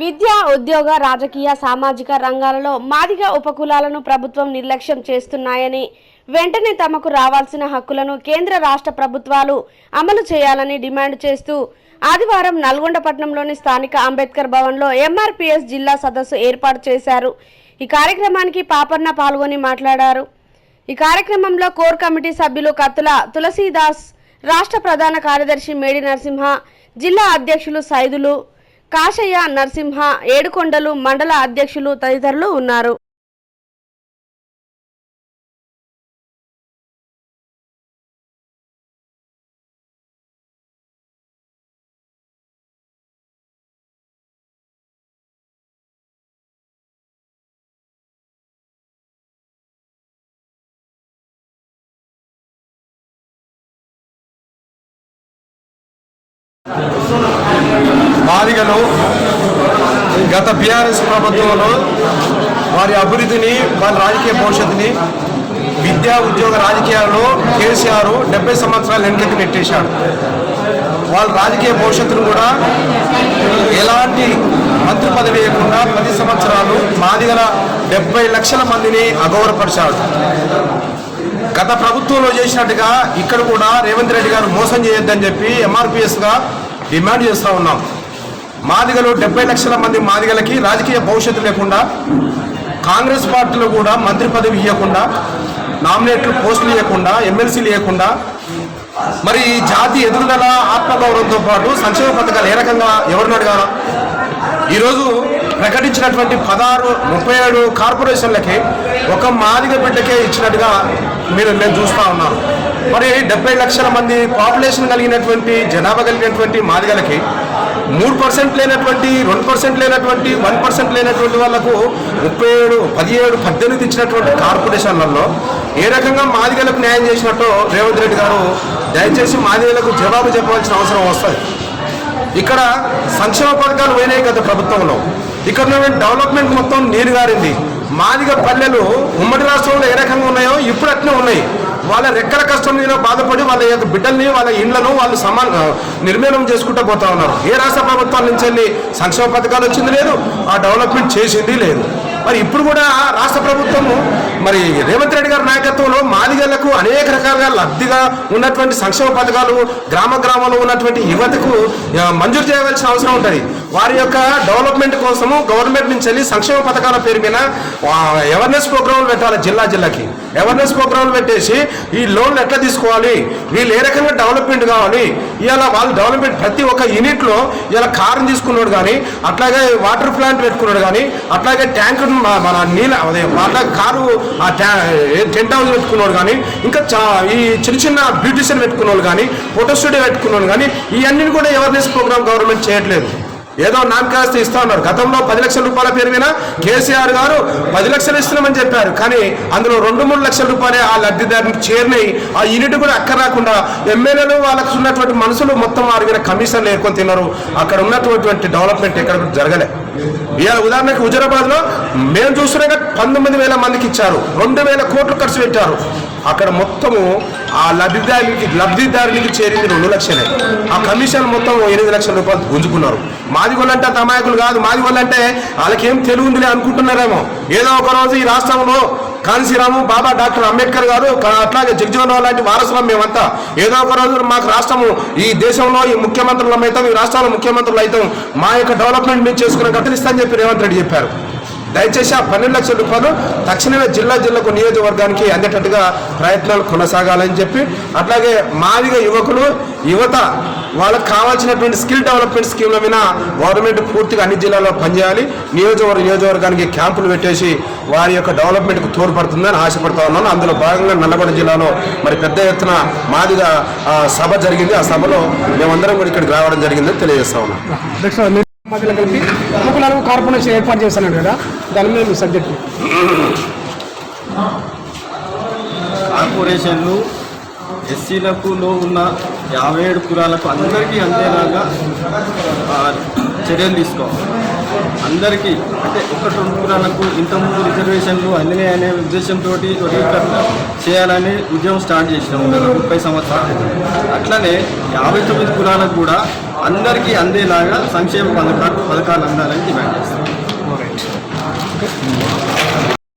విద్య, ఉద్యోగ, రాజకీయ, సామాజిక రంగాలలో మాదిగ ఉపకులాలను ప్రభుత్వం నిర్లక్ష్యం చేస్తున్నాయని, వెంటనే తమకు రావాల్సిన హక్కులను కేంద్ర రాష్ట్ర ప్రభుత్వాలు అమలు చేయాలని డిమాండ్ చేస్తూ ఆదివారం నల్గొండ పట్టణంలోని స్థానిక అంబేద్కర్ భవన్లో ఎంఆర్పీఎస్ జిల్లా సదస్సు ఏర్పాటు చేశారు. ఈ కార్యక్రమానికి పాపన్న పాల్గొని మాట్లాడారు. ఈ కార్యక్రమంలో కోర్ కమిటీ సభ్యులు కత్తుల తులసీదాస్, రాష్ట్ర ప్రధాన కార్యదర్శి మేడి నరసింహ, జిల్లా అధ్యక్షులు సైదులు, కాశయ్య, నరసింహ, ఏడుకొండలు మండల అధ్యక్షులు తదితరులు ఉన్నారు. మాదిగలు గత బీఆర్ఎస్ ప్రభుత్వంలో వారి అభివృద్ధిని, వారి రాజకీయ భవిష్యత్తుని విద్యా, ఉద్యోగ, రాజకీయాల్లో కేసీఆర్ 70 సంవత్సరాలు వెనక్కి నెట్టేశాడు. వాళ్ళ రాజకీయ భవిష్యత్తును కూడా ఎలాంటి మంత్రి పదవి లేకుండా 10 సంవత్సరాలు మాదిగల 70 లక్షల మందిని అగౌరవపరిచాడు. గత ప్రభుత్వంలో చేసినట్టుగా ఇక్కడ కూడా రేవంత్ రెడ్డి గారు మోసం చేయొద్దని చెప్పి ఎంఆర్పీఎస్గా డిమాండ్ చేస్తూ ఉన్నాం. మాదిగలు 70 లక్షల మంది మాదిగలకి రాజకీయ భవిష్యత్తు లేకుండా, కాంగ్రెస్ పార్టీలో కూడా మంత్రి పదవి ఇవ్వకుండా, నామినేట్లు పోస్టులు ఇవ్వకుండా, ఎమ్మెల్సీలు ఇవ్వకుండా, మరి జాతి ఎదుగుదల, ఆత్మగౌరవంతో పాటు సంక్షేమ పథకాలు ఏ రకంగా ఎవరిని అడగాల? ఈరోజు ప్రకటించినటువంటి 37 కార్పొరేషన్లకి ఒక మాదిగ బిడ్డకే ఇచ్చినట్టుగా మేము చూస్తూ ఉన్నాం. మరి 70 లక్షల మంది పాపులేషన్ కలిగినటువంటి, జనాభా కలిగినటువంటి మాదిగలకి 3% లేనటువంటి, 2% లేనటువంటి, 1% లేనటువంటి వాళ్లకు 37, 17, 18 ఇచ్చినటువంటి కార్పొరేషన్లలో ఏ రకంగా మాదిగలకు న్యాయం చేసినట్టు రేవంత్ రెడ్డి గారు దయచేసి మాదిగలకు జవాబు చెప్పవలసిన అవసరం వస్తుంది. ఇక్కడ సంక్షేమ పథకాలు పోయినాయి గత ప్రభుత్వంలో. ఇక్కడ డెవలప్మెంట్ మొత్తం నీరు గారింది. మాదిగ పల్లెలు ఉమ్మడి రాష్ట్రంలో ఏ రకంగా ఉన్నాయో ఇప్పుడు అట్నే ఉన్నాయి. వాళ్ళ రెక్కల కష్టం మీద బాధపడి వాళ్ళ యొక్క బిడ్డల్ని, వాళ్ళ ఇండ్లను వాళ్ళు నిర్మాణం చేసుకుంటూ పోతా ఉన్నారు. ఏ రాష్ట్ర ప్రభుత్వాల నుంచి వెళ్ళి సంక్షేమ పథకాలు వచ్చింది లేదు, ఆ డెవలప్మెంట్ చేసింది లేదు. మరి ఇప్పుడు కూడా రాష్ట్ర ప్రభుత్వము మరి రేవంత్ రెడ్డి గారి నాయకత్వంలో మాదిగలకు అనేక రకాలుగా లబ్ధిగా ఉన్నటువంటి సంక్షేమ పథకాలు గ్రామంలో ఉన్నటువంటి యువతకు మంజూరు చేయవలసిన అవసరం ఉంటుంది. వారి యొక్క డెవలప్మెంట్ కోసము గవర్నమెంట్ నుంచి వెళ్ళి సంక్షేమ పథకాల పేరు మీద అవేర్నెస్ ప్రోగ్రాంలు పెట్టాలి. జిల్లాకి అవేర్నెస్ ప్రోగ్రాంలు పెట్టేసి ఈ లోన్లు ఎట్లా తీసుకోవాలి, వీళ్ళు ఏ రకంగా డెవలప్మెంట్ కావాలి, ఇవాళ వాళ్ళు డెవలప్మెంట్ ప్రతి ఒక్క యూనిట్లో ఇలా కారుని తీసుకున్నాడు కానీ, అట్లాగే వాటర్ ప్లాంట్ పెట్టుకున్నాడు కానీ, అట్లాగే ట్యాంక్ మన నీళ్ళ అట్లా కారు టెంట్ హౌస్ పెట్టుకున్నాడు కానీ, ఇంకా ఈ చిన్న బ్యూటిషియన్ పెట్టుకున్నాడు కానీ, ఫోటో స్టూడియో పెట్టుకున్నాడు కానీ, ఇవన్నీ కూడా అవేర్నెస్ ప్రోగ్రామ్ గవర్నమెంట్ చేయట్లేదు. ఏదో నామకాస్త ఇస్తా ఉన్నారు. గతంలో 10 లక్షల రూపాయల పేరు మీద కేసీఆర్ గారు 10 లక్షలు ఇస్తున్నామని చెప్పారు. కానీ అందులో 2-3 లక్షల రూపాయలే ఆ లబ్ధిదారునికి చేరినాయి. ఆ యూనిట్ కూడా అక్కడ రాకుండా ఎమ్మెల్యేలు వాళ్ళకు ఉన్నటువంటి మనుషులు మొత్తం వారి మీద కమిషన్లు ఎక్కువ తిన్నారు. అక్కడ ఉన్నటువంటి డెవలప్మెంట్ ఎక్కడ జరగలే. ఇవాళ ఉదాహరణకి హుజరాబాద్లో మేము చూస్తున్నాక 19,000 మందికి ఇచ్చారు, 2,000 కోట్లు ఖర్చు పెట్టారు. అక్కడ మొత్తము ఆ లబ్ధిదారునికి చేరింది 2 లక్షలే. ఆ కమిషన్ మొత్తం 8 లక్షల రూపాయలు గుంజుకున్నారు. మాదిగోళ్ళంటే తమాయకులు కాదు. మాదిగోళ్ళంటే వాళ్ళకేం తెలుగుందిలే అనుకుంటున్నారేమో. ఏదో ఒక రోజు ఈ రాష్ట్రంలో కాన్సీరాము, బాబా డాక్టర్ అంబేద్కర్ గారు, అట్లాగే జగజీవన్ రావు లాంటి వారసులం మేమంతా. ఏదో ఒక రోజు మాకు రాష్ట్రము, ఈ దేశంలో ఈ ముఖ్యమంత్రులు అవుతాం, ఈ రాష్ట్రంలో ముఖ్యమంత్రులు అవుతాం, మా యొక్క డెవలప్మెంట్ మీరు చేసుకునే కట్టలిస్తామని చెప్పి రేవంత్ రెడ్డి చెప్పారు. దయచేసి ఆ 12 లక్షల రూపాయలు తక్షణమే జిల్లాకు నియోజకవర్గానికి అందేటట్టుగా ప్రయత్నాలు కొనసాగాలని చెప్పి, అట్లాగే మాదిగ యువత వాళ్ళకి కావాల్సినటువంటి స్కిల్ డెవలప్మెంట్ స్కీమ్ల మీద గవర్నమెంట్ పూర్తిగా అన్ని జిల్లాల్లో పనిచేయాలి. నియోజకవర్గానికి క్యాంపులు పెట్టేసి వారి యొక్క డెవలప్మెంట్కు తోడ్పడుతుందని ఆశపడుతూ ఉన్నాను. అందులో భాగంగా నల్లగొండ జిల్లాలో మరి పెద్ద ఎత్తున మాదిగ సభ జరిగింది. ఆ సభలో మేమందరం కూడా ఇక్కడికి రావడం జరిగిందని తెలియజేస్తా ఉన్నాం. కలిపి ఉపకులాలకు కార్పొరేషన్ ఏర్పాటు చేస్తున్నాడు కదా, దాని మీద సబ్జెక్ట్. కార్పొరేషన్లు ఎస్సీలకు ఉన్న 57 కులాలకు అందరికీ అందేలాగా చర్యలు తీసుకోవాలి. అందరికీ అంటే ఒకటి రెండు కులాలకు ఇంతకుముందు రిజర్వేషన్లు అందినాయి అనే ఉద్దేశంతో వర్గీకరణ చేయాలని ఉద్యమం స్టార్ట్ చేసినాము గత 30 సంవత్సరాలు. అట్లనే 59 కులాలకు కూడా అందరికీ అందేలాగా సంక్షేమ పథకాలు అందాలని డిమాండ్ చేస్తాం.